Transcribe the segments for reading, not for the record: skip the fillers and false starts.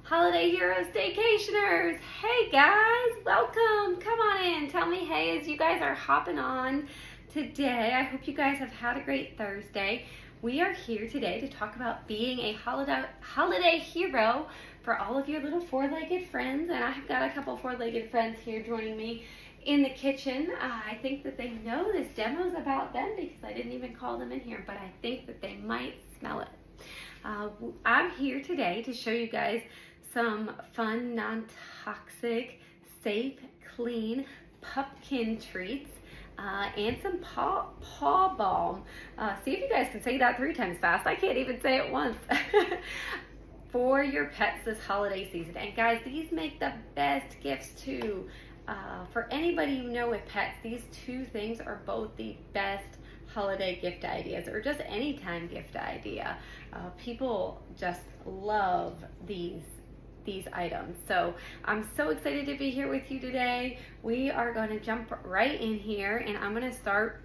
Holiday Heroes Staycationers! Hey guys, welcome! Come on in, tell me hey as you guys are hopping on today. I hope you guys have had a great Thursday. We are here today to talk about being a holiday hero for all of your little four-legged friends, and I've got a couple four-legged friends here joining me in the kitchen. I think that they know this demo is about them because I didn't even call them in here, but I think that they might smell it. I'm here today to show you guys some fun, non-toxic, safe, clean Pupkin treats and some Paw Balm. See if you guys can say that 3 times fast. I can't even say it once. For your pets this holiday season. And guys, these make the best gifts too. For anybody you know with pets, these 2 things are both the best holiday gift ideas, or just anytime gift idea. People just love these items. So I'm so excited to be here with you today. We are going to jump right in here, and I'm going to start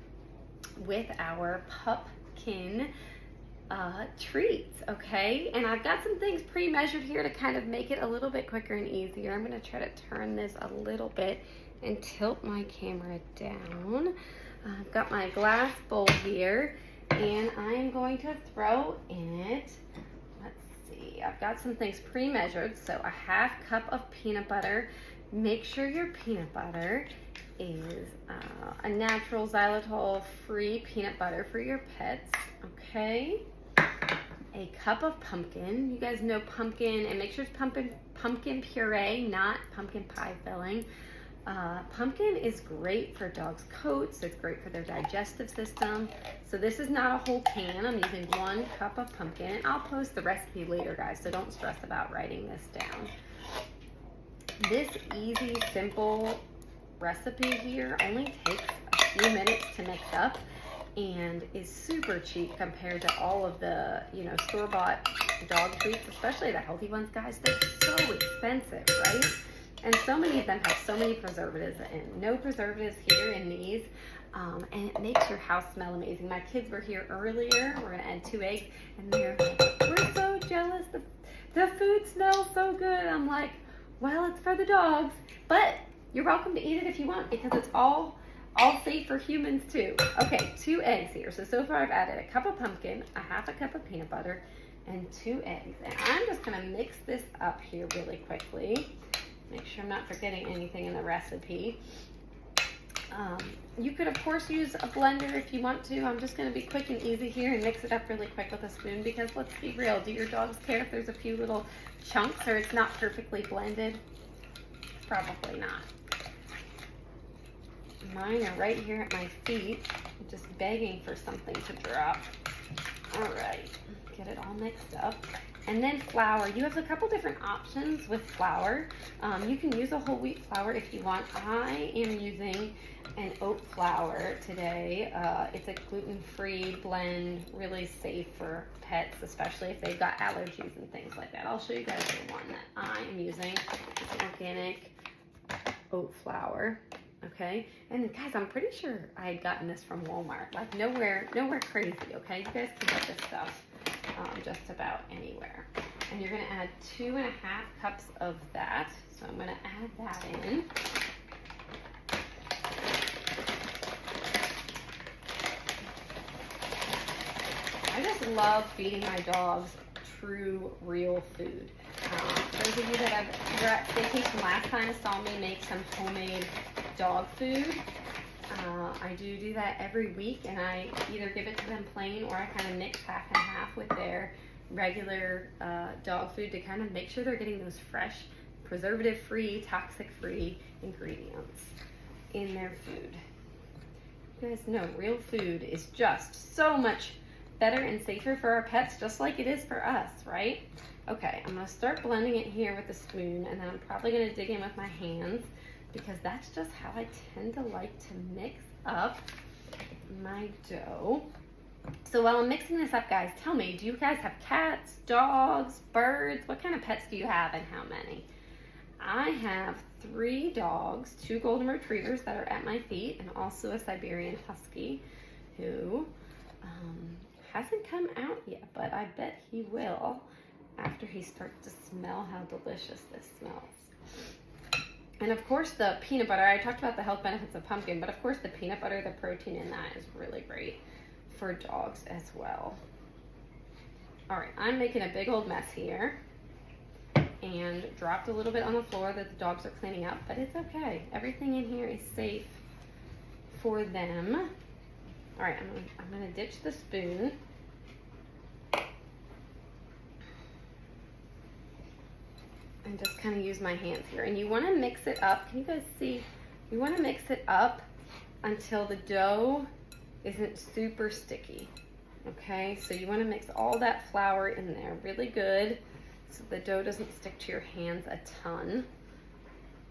with our Pupkin treats, okay? And I've got some things pre-measured here to kind of make it a little bit quicker and easier. I'm going to try to turn this a little bit and tilt my camera down. I've got my glass bowl here, and I'm going to throw in it, let's see, I've got some things pre-measured. So a 1/2 cup of peanut butter. Make sure your peanut butter is a natural xylitol-free peanut butter for your pets, okay? A cup of pumpkin. You guys know pumpkin, and make sure it's pumpkin puree, not pumpkin pie filling. Pumpkin is great for dogs' coats. It's great for their digestive system. So this is not a whole can. I'm using 1 cup of pumpkin. I'll post the recipe later, guys, so don't stress about writing this down. This easy, simple recipe here only takes a few minutes to mix up and is super cheap compared to all of the, store-bought dog treats, especially the healthy ones, guys. They're so expensive, right? And so many of them have so many preservatives in. No preservatives here in these. And it makes your house smell amazing. My kids were here earlier. We're going to add 2 eggs. And they're like, we're so jealous. The food smells so good. I'm like, well, it's for the dogs. But you're welcome to eat it if you want, because it's all safe for humans too. Okay, 2 eggs here. So far I've added a cup of pumpkin, a 1/2 cup of peanut butter, and 2 eggs. And I'm just going to mix this up here really quickly. Make sure I'm not forgetting anything in the recipe. You could, of course, use a blender if you want to. I'm just going to be quick and easy here and mix it up really quick with a spoon, because let's be real, do your dogs care if there's a few little chunks or it's not perfectly blended? Probably not. Mine are right here at my feet, just begging for something to drop. All right, get it all mixed up. And then flour. You have a couple different options with flour. You can use a whole wheat flour if you want. I am using an oat flour today. It's a gluten-free blend, really safe for pets, especially if they've got allergies and things like that. I'll show you guys the one that I am using. It's organic oat flour. Okay, and guys, I'm pretty sure I had gotten this from Walmart. Like nowhere crazy. Okay, you guys can get this stuff just about anywhere. And you're going to add 2.5 cups of that. So I'm going to add that in. I just love feeding my dogs true, real food. Those of you that were at staycation last time saw me make some homemade dog food. I do that every week, and I either give it to them plain, or I kind of mix 1/2 and 1/2 with their regular dog food to kind of make sure they're getting those fresh, preservative-free, toxic-free ingredients in their food. You guys know real food is just so much better and safer for our pets, just like it is for us, right? Okay, I'm going to start blending it here with a spoon, and then I'm probably going to dig in with my hands, because that's just how I tend to like to mix up my dough. So while I'm mixing this up, guys, tell me, do you guys have cats, dogs, birds? What kind of pets do you have, and how many? I have 3 dogs, 2 golden retrievers that are at my feet, and also a Siberian Husky who hasn't come out yet, but I bet he will after he starts to smell how delicious this smells. And of course the peanut butter, I talked about the health benefits of pumpkin, but of course the peanut butter, the protein in that is really great for dogs as well. All right, I'm making a big old mess here and dropped a little bit on the floor that the dogs are cleaning up, but it's okay. Everything in here is safe for them. All right, I'm gonna ditch the spoon. And just kind of use my hands here. And you wanna mix it up. Can you guys see? You wanna mix it up until the dough isn't super sticky. Okay, so you want to mix all that flour in there really good so the dough doesn't stick to your hands a ton.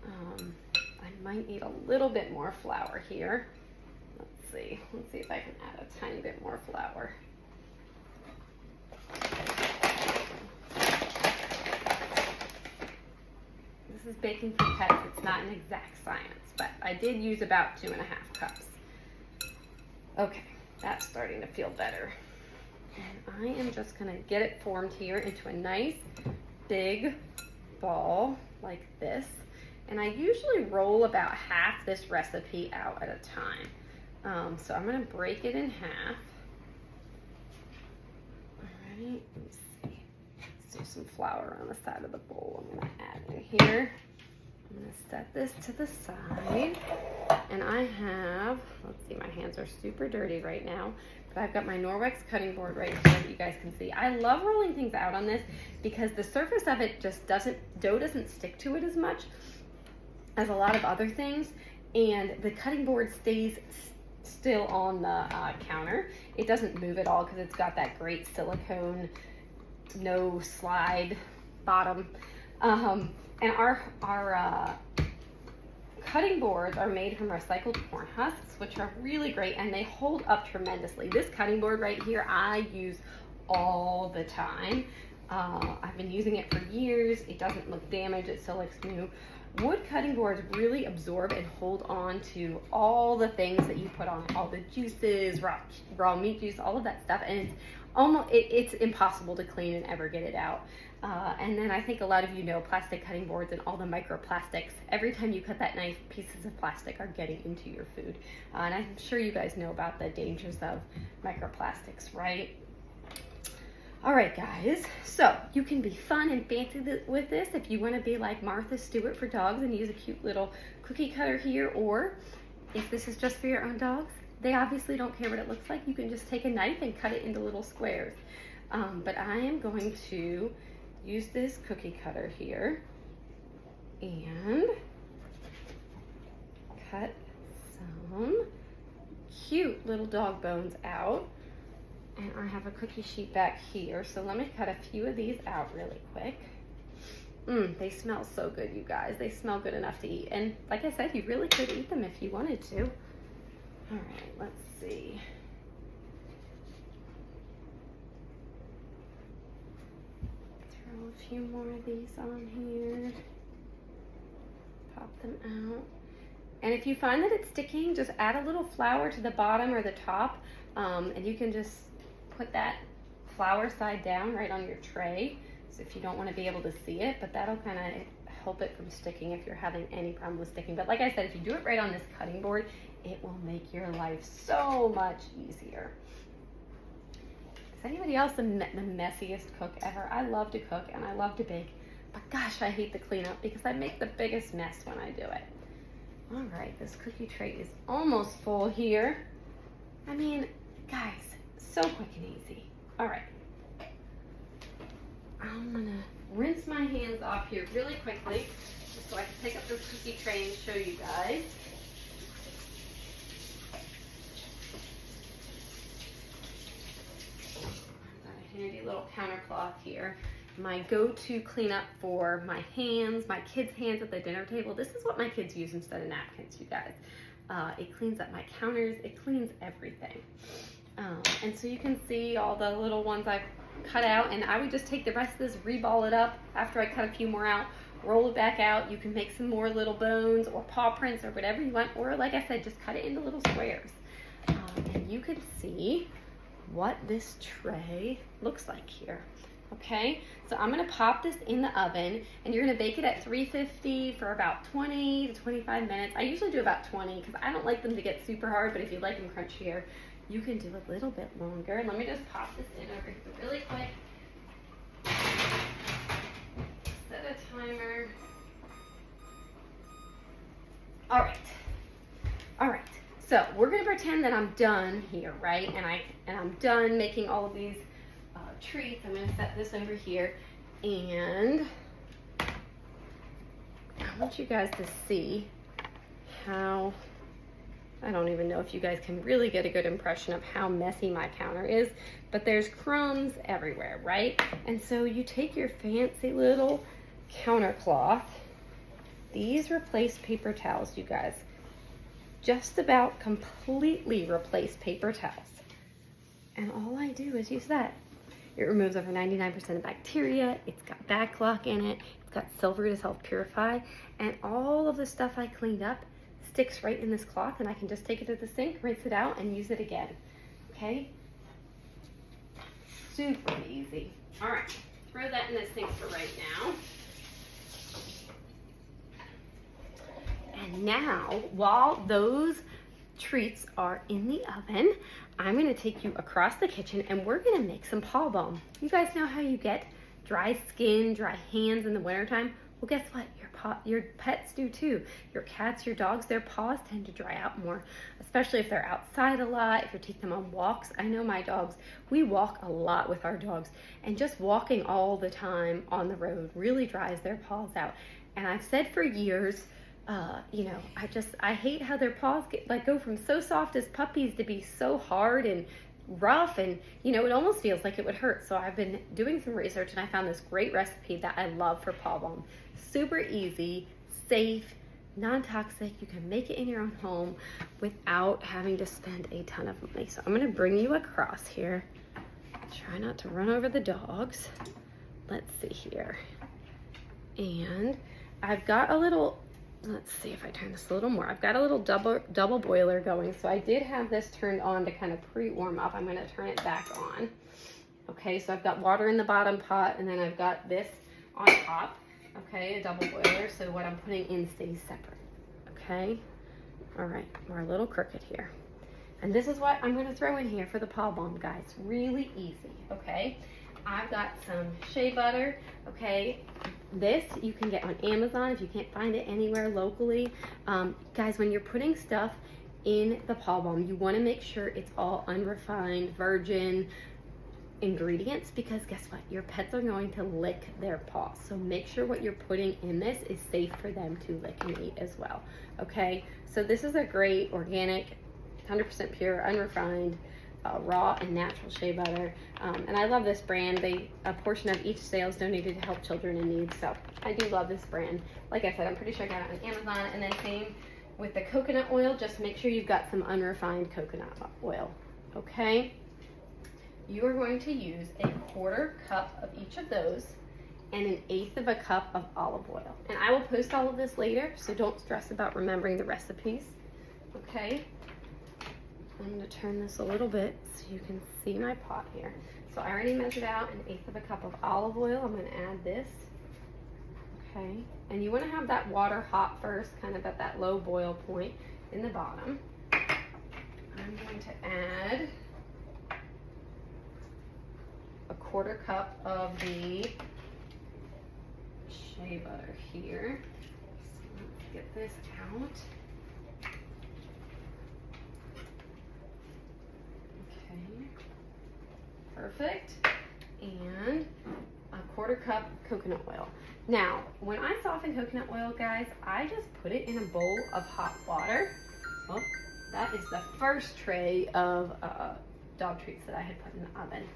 I might need a little bit more flour here. Let's see if I can add a tiny bit more flour. This is baking for pets. It's not an exact science, but I did use about 2.5 cups. Okay. That's starting to feel better. And I am just gonna get it formed here into a nice big ball like this. And I usually roll about half this recipe out at a time. So I'm gonna break it in half. All right, let me see. Let's do some flour on the side of the bowl. I'm gonna add in here. I'm gonna set this to the side. And I have, let's see, my hands are super dirty right now, but I've got my Norwex cutting board right here that you guys can see. I love rolling things out on this because the surface of it just dough doesn't stick to it as much as a lot of other things, and the cutting board stays still on the counter. It doesn't move at all because it's got that great silicone, no slide bottom. And our cutting boards are made from recycled corn husks, which are really great, and they hold up tremendously. This cutting board right here, I use all the time. I've been using it for years. It doesn't look damaged, it still looks new. Wood cutting boards really absorb and hold on to all the things that you put on it, all the juices, raw meat juice, all of that stuff, and it's impossible to clean and ever get it out. And then I think a lot of you know plastic cutting boards and all the microplastics. Every time you cut that knife, pieces of plastic are getting into your food. And I'm sure you guys know about the dangers of microplastics, right? All right, guys, so you can be fun and fancy with this if you want to be like Martha Stewart for dogs and use a cute little cookie cutter here, or if this is just for your own dogs, they obviously don't care what it looks like. You can just take a knife and cut it into little squares. But I am going to use this cookie cutter here and cut some cute little dog bones out. And I have a cookie sheet back here, so let me cut a few of these out really quick. They smell so good, you guys. They smell good enough to eat. And like I said, you really could eat them if you wanted to. All right, let's see. Throw a few more of these on here. Pop them out. And if you find that it's sticking, just add a little flour to the bottom or the top, and you can just put that flour side down right on your tray, so if you don't want to be able to see it, but that'll kind of help it from sticking if you're having any problem with sticking. But like I said, if you do it right on this cutting board, it will make your life so much easier. Is anybody else the messiest cook ever? I love to cook and I love to bake, but gosh, I hate the cleanup because I make the biggest mess when I do it. All right, this cookie tray is almost full here. I mean, guys, so quick and easy. All right. I'm gonna rinse my hands off here really quickly just so I can pick up this cookie tray and show you guys. I've got a handy little counter cloth here. My go-to cleanup for my hands, my kids' hands at the dinner table. This is what my kids use instead of napkins, you guys. It cleans up my counters. It cleans everything. And so you can see all the little ones I've cut out, and I would just take the rest of this, reball it up after I cut a few more out, roll it back out. You can make some more little bones or paw prints or whatever you want, or like I said, just cut it into little squares. And you can see what this tray looks like here. Okay, so I'm gonna pop this in the oven, and you're gonna bake it at 350 for about 20 to 25 minutes. I usually do about 20 because I don't like them to get super hard, but if you like them crunchier, you can do a little bit longer. Let me just pop this in over here really quick. Set a timer. All right. So we're gonna pretend that I'm done here, right? And I'm done making all of these treats. I'm gonna set this over here, and I want you guys to see how, I don't even know if you guys can really get a good impression of how messy my counter is, but there's crumbs everywhere, right? And so you take your fancy little counter cloth. These replace paper towels, you guys. Just about completely replace paper towels. And all I do is use that. It removes over 99% of bacteria. It's got backlock in it. It's got silver to self-purify. And all of the stuff I cleaned up sticks right in this cloth, and I can just take it to the sink, rinse it out, and use it again. Okay? Super easy. All right, throw that in the sink for right now. And now, while those treats are in the oven, I'm gonna take you across the kitchen and we're gonna make some Paw Balm. You guys know how you get dry skin, dry hands in the wintertime? Well, guess what? Your pets do too. Your cats, your dogs, their paws tend to dry out more, especially if they're outside a lot, if you take them on walks. I know my dogs, we walk a lot with our dogs, and just walking all the time on the road really dries their paws out. And I've said for years, you know, I hate how their paws go from so soft as puppies to be so hard and rough, and you know, it almost feels like it would hurt. So I've been doing some research, and I found this great recipe that I love for Paw Balm. Super easy, safe, non-toxic. You can make it in your own home without having to spend a ton of money. So I'm gonna bring you across here. Try not to run over the dogs. Let's see here. And I've got a little, let's see if I turn this a little more. I've got a little double boiler going. So I did have this turned on to kind of pre-warm up. I'm gonna turn it back on. Okay, so I've got water in the bottom pot, and then I've got this on top. Okay, a double boiler, so what I'm putting in stays separate. Okay, all right, we're a little crooked here. And this is what I'm gonna throw in here for the Paw Balm, guys. Really easy, okay? I've got some shea butter, okay? This you can get on Amazon if you can't find it anywhere locally. Guys, when you're putting stuff in the Paw Balm, you wanna make sure it's all unrefined, virgin ingredients, because guess what? Your pets are going to lick their paws. So make sure what you're putting in this is safe for them to lick and eat as well, okay? So this is a great organic, 100% pure, unrefined, raw and natural shea butter, and I love this brand. A portion of each sale is donated to help children in need, so I do love this brand. Like I said, I'm pretty sure I got it on Amazon. And then same with the coconut oil, just make sure you've got some unrefined coconut oil, okay? You are going to use a 1/4 cup of each of those and 1/8 of a cup of olive oil. And I will post all of this later, so don't stress about remembering the recipes, okay? I'm going to turn this a little bit so you can see my pot here. So I already measured out 1/8 of a cup of olive oil. I'm going to add this, okay? And you want to have that water hot first, kind of at that low boil point in the bottom. I'm going to add a 1/4 cup of the shea butter here. So let's get this out. Okay, perfect. And a 1/4 cup coconut oil. Now, when I soften coconut oil, guys, I just put it in a bowl of hot water. Oh, that is the first tray of dog treats that I had put in the oven.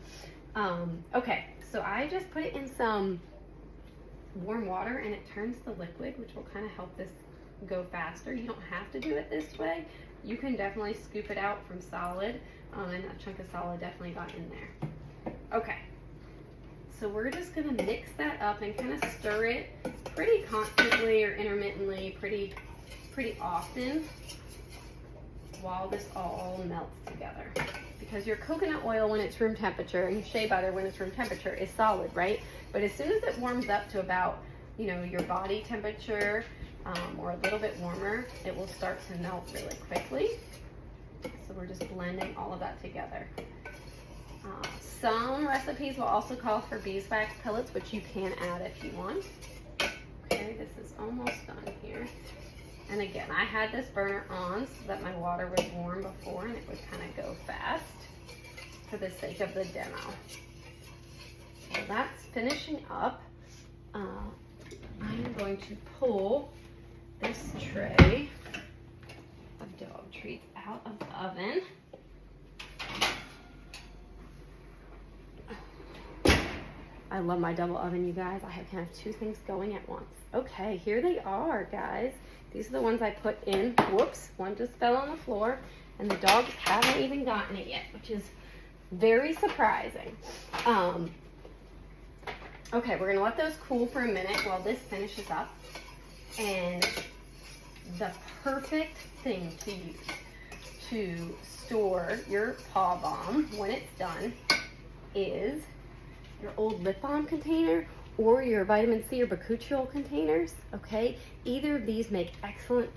Okay, so I just put it in some warm water, and it turns the liquid, which will kind of help this go faster. You don't have to do it this way. You can definitely scoop it out from solid, and a chunk of solid definitely got in there. Okay, so we're just gonna mix that up and kind of stir it pretty constantly or intermittently, pretty often, while this all melts together. because your coconut oil when it's room temperature and your shea butter when it's room temperature is solid, right? But as soon as it warms up to about, you know, your body temperature or a little bit warmer, it will start to melt really quickly. So we're just blending all of that together. Some recipes will also call for beeswax pellets, which you can add if you want. Okay, this is almost done here. And again, I had this burner on so that my water was warm before and it would kind of go fast for the sake of the demo. So that's finishing up. I'm going to pull this tray of dog treats out of the oven. I love my double oven, you guys. I can have two things going at once. Okay, here they are, guys. These are the ones I put in. Whoops, one just fell on the floor, and the dogs haven't even gotten it yet, which is very surprising. Okay, we're gonna let those cool for a minute while this finishes up. And the perfect thing to use to store your Paw Balm when it's done is your old lip balm container or your vitamin C or bakuchiol containers. Okay, either of these make excellent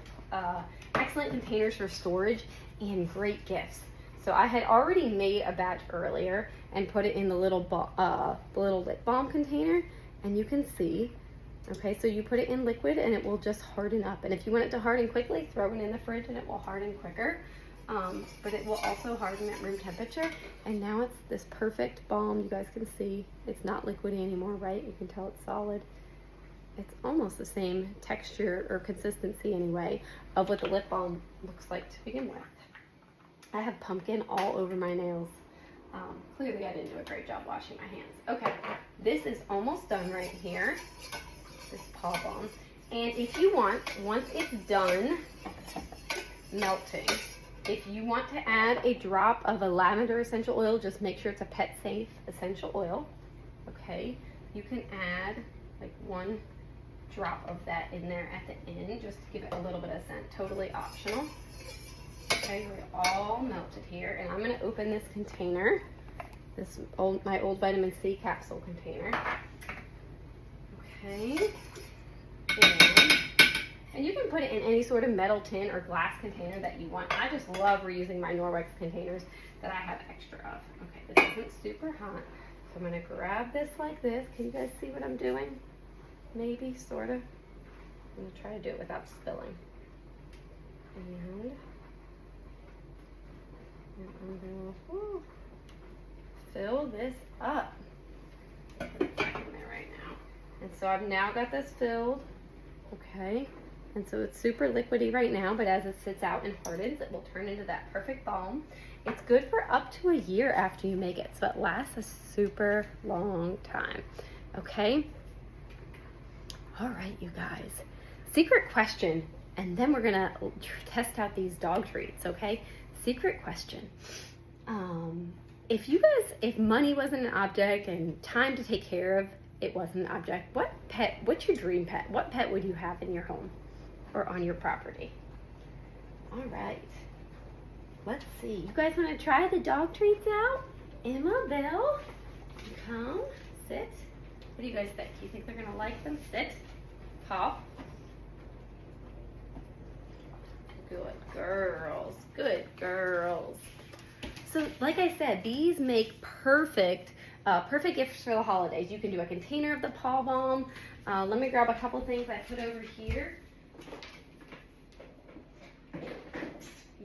containers for storage and great gifts. So I had already made a batch earlier and put it in the little lip balm container, and you can see. Okay, so you put it in liquid and it will just harden up. And if you want it to harden quickly, throw it in the fridge and it will harden quicker. But it will also harden at room temperature. And now it's this perfect balm. You guys can see it's not liquidy anymore, right? You can tell it's solid. It's almost the same texture or consistency anyway of what the lip balm looks like to begin with. I have pumpkin all over my nails. Clearly I didn't do a great job washing my hands. Okay, this is almost done right here, this Paw Balm. And if you want, once it's done melting, if you want to add a drop of a lavender essential oil, just make sure it's a pet safe essential oil. Okay, you can add like 1 drop of that in there at the end, just to give it a little bit of scent, totally optional. Okay, we're all melted here, and I'm going to open this container, my old vitamin C capsule container. Okay, and you can put it in any sort of metal tin or glass container that you want. I just love reusing my Norwex containers that I have extra of. Okay, this isn't super hot, so I'm going to grab this like this. Can you guys see what I'm doing? Maybe, sort of. I'm going to try to do it without spilling. And I'm going to fill this up. Put it back in there right now. And so I've now got this filled. Okay. And so it's super liquidy right now, but as it sits out and hardens, it will turn into that perfect balm. It's good for up to a year after you make it, so it lasts a super long time. Okay. All right, you guys. Secret question, and then we're gonna test out these dog treats, okay? Secret question. If money wasn't an object and time to take care of it wasn't an object, what's your dream pet? What pet would you have in your home or on your property? All right, let's see. You guys wanna try the dog treats out? Emma, Belle, come, sit. What do you guys think? You think they're gonna like them? Sit, pop. Good girls, good girls. So like I said, these make perfect gifts for the holidays. You can do a container of the Paw Balm. Let me grab a couple things I put over here.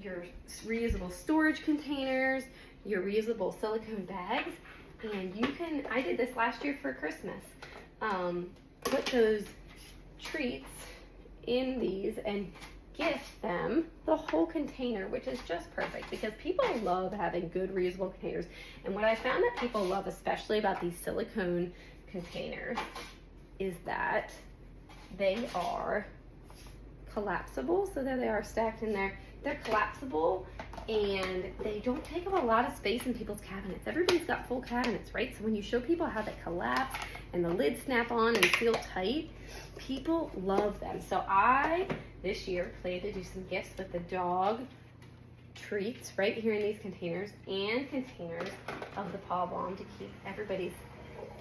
Your reusable storage containers, your reusable silicone bags, and you can, I did this last year for Christmas, put those treats in these and gift them the whole container, which is just perfect because people love having good reusable containers. And what I found that people love especially about these silicone containers is that they are collapsible. So there they are stacked in there. They're collapsible and they don't take up a lot of space in people's cabinets. Everybody's got full cabinets, right? So when you show people how they collapse and the lids snap on and feel tight, people love them. So I, this year, plan to do some gifts with the dog treats right here in these containers and containers of the Paw Balm to keep everybody's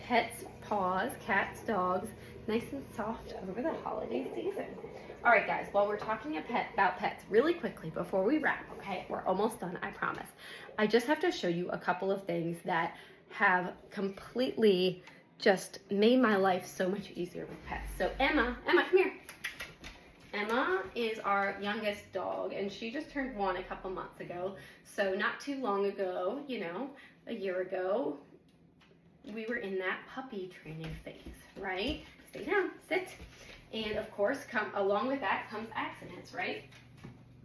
pets' paws, cats, dogs, nice and soft over the holiday season. All right, guys, while we're talking about pets really quickly before we wrap, okay, we're almost done, I promise. I just have to show you a couple of things that have completely just made my life so much easier with pets. So Emma, come here. Emma is our youngest dog, and she just turned 1 a couple months ago. So not too long ago, you know, a year ago, we were in that puppy training phase, right? Stay down, sit. And of course, along with that comes accidents, right?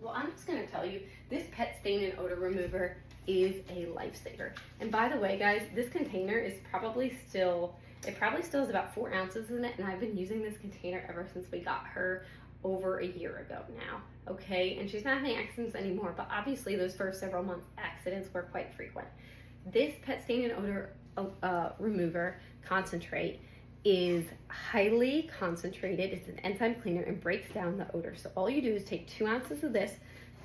Well, I'm just gonna tell you, this pet stain and odor remover is a lifesaver. And by the way, guys, this container is probably still has about 4 ounces in it, and I've been using this container ever since we got her over a year ago now, okay? And she's not having accidents anymore, but obviously those first several months, accidents were quite frequent. This pet stain and odor remover concentrate is highly concentrated. It's an enzyme cleaner and breaks down the odor. So all you do is take 2 ounces of this,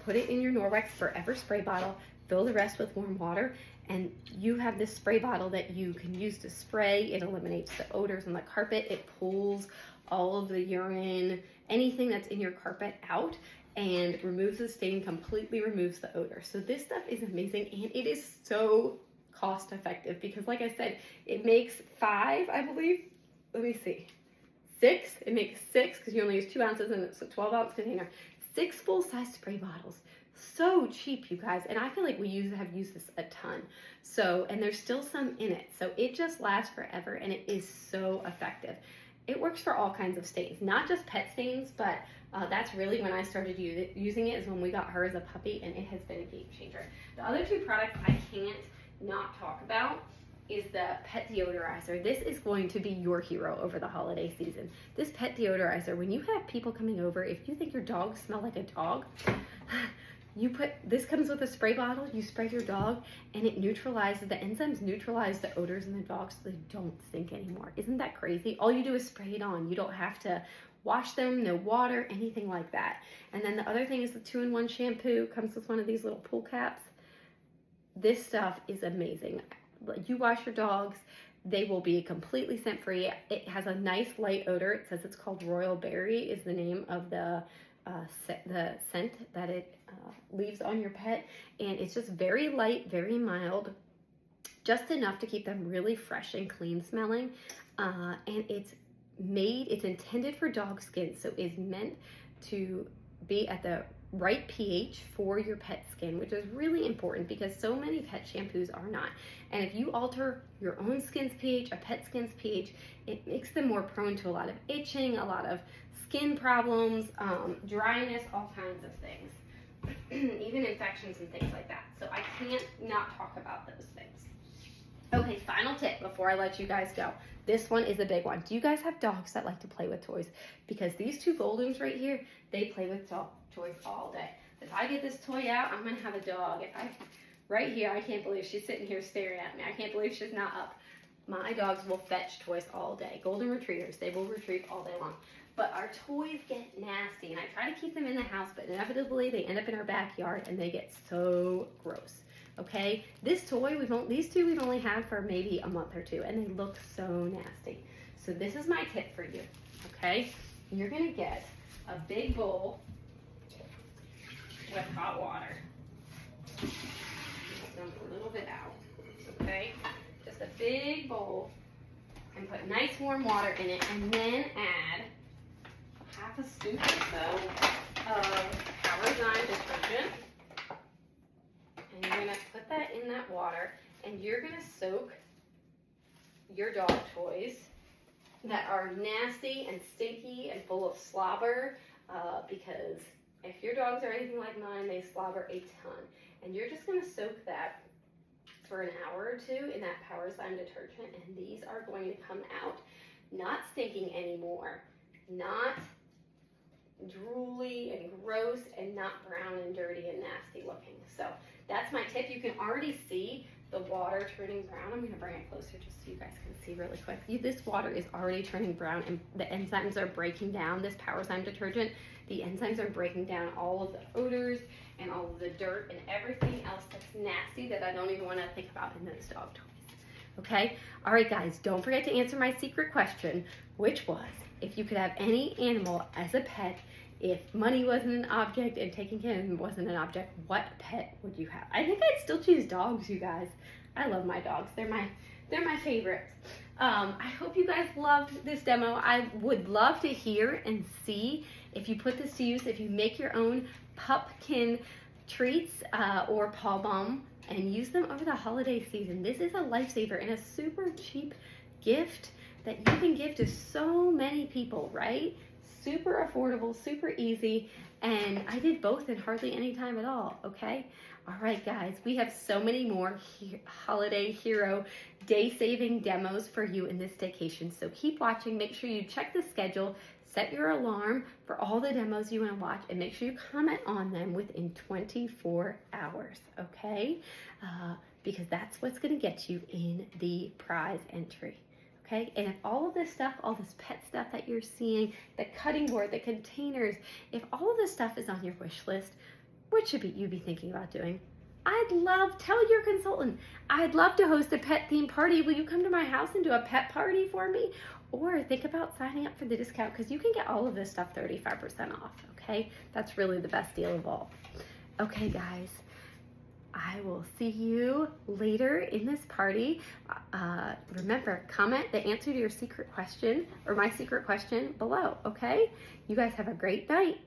put it in your Norwex Forever spray bottle, fill the rest with warm water, and you have this spray bottle that you can use to spray. It eliminates the odors on the carpet. It pulls all of the urine, anything that's in your carpet out, and removes the stain, completely removes the odor. So this stuff is amazing, and it is so cost effective because, like I said, it makes 5, I believe. Let me see. 6. It makes 6 because you only use 2 ounces and it's a 12-ounce container. 6 full-size spray bottles. So cheap, you guys, and I feel like we have used this a ton. So, and there's still some in it, so it just lasts forever, and it is so effective. It works for all kinds of stains, not just pet stains, but that's really when I started using it, is when we got her as a puppy, and it has been a game changer. The other 2 products I can't not talk about is the pet deodorizer. This is going to be your hero over the holiday season. This pet deodorizer, when you have people coming over, if you think your dogs smell like a dog, this comes with a spray bottle, you spray your dog, and it neutralizes, the enzymes neutralize the odors in the dog so they don't stink anymore. Isn't that crazy? All you do is spray it on. You don't have to wash them, no water, anything like that. And then the other thing is the 2-in-1 shampoo, comes with one of these little pull caps. This stuff is amazing. You wash your dogs, they will be completely scent free. It has a nice light odor. It says it's called Royal Berry is the name of the scent that it leaves on your pet, and it's just very light, very mild, just enough to keep them really fresh and clean smelling, and it's intended for dog skin, so it's meant to be at the right pH for your pet skin, which is really important because so many pet shampoos are not. And if you alter your own skin's pH, a pet skin's pH, it makes them more prone to a lot of itching, a lot of skin problems, dryness, all kinds of things, even infections and things like that. So I can't not talk about those things. Okay, final tip before I let you guys go. This one is a big one. Do you guys have dogs that like to play with toys? Because these 2 Goldens right here, they play with toys all day. If I get this toy out, I'm gonna have a dog. Right here, I can't believe she's sitting here staring at me. I can't believe she's not up. My dogs will fetch toys all day. Golden retrievers, they will retrieve all day long. But our toys get nasty, and I try to keep them in the house, but inevitably they end up in our backyard and they get so gross. Okay, these 2 we've only had for maybe a month or 2, and they look so nasty. So this is my tip for you, okay? You're gonna get a big bowl with hot water. Dump a little bit out, okay? Just a big bowl, and put nice warm water in it, and then add half a scoop or so of Power detergent. And you're gonna put that in that water, and you're gonna soak your dog toys that are nasty and stinky and full of slobber, because if your dogs are anything like mine, they slobber a ton. And you're just gonna soak that for an hour or 2 in that Power detergent, and these are going to come out not stinking anymore, not drooly and gross, and not brown and dirty and nasty looking. So that's my tip. You can already see the water turning brown. I'm going to bring it closer just so you guys can see really quick. This water is already turning brown and the enzymes are breaking down this Powerzyme detergent. The enzymes are breaking down all of the odors and all of the dirt and everything else that's nasty that I don't even want to think about in those dog toys. Okay? All right, guys, don't forget to answer my secret question, which was, if you could have any animal as a pet, if money wasn't an object and taking care of them wasn't an object, what pet would you have? I think I'd still choose dogs, you guys. I love my dogs. They're my favorites. I hope you guys loved this demo. I would love to hear and see if you put this to use, if you make your own Pupkin treats or Paw Balm and use them over the holiday season. This is a lifesaver and a super cheap gift that you can give to so many people, right? Super affordable, super easy, and I did both in hardly any time at all, okay? All right, guys, we have so many more holiday hero day-saving demos for you in this staycation, so keep watching. Make sure you check the schedule, set your alarm for all the demos you want to watch, and make sure you comment on them within 24 hours, okay? Because that's what's going to get you in the prize entry. Okay, and if all of this stuff, all this pet stuff that you're seeing, the cutting board, the containers, if all of this stuff is on your wish list, what should you be thinking about doing? Tell your consultant, I'd love to host a pet themed party. Will you come to my house and do a pet party for me? Or think about signing up for the discount because you can get all of this stuff 35% off, okay? That's really the best deal of all. Okay, guys. I will see you later in this party. Remember, comment the answer to your secret question or my secret question below, okay? You guys have a great night.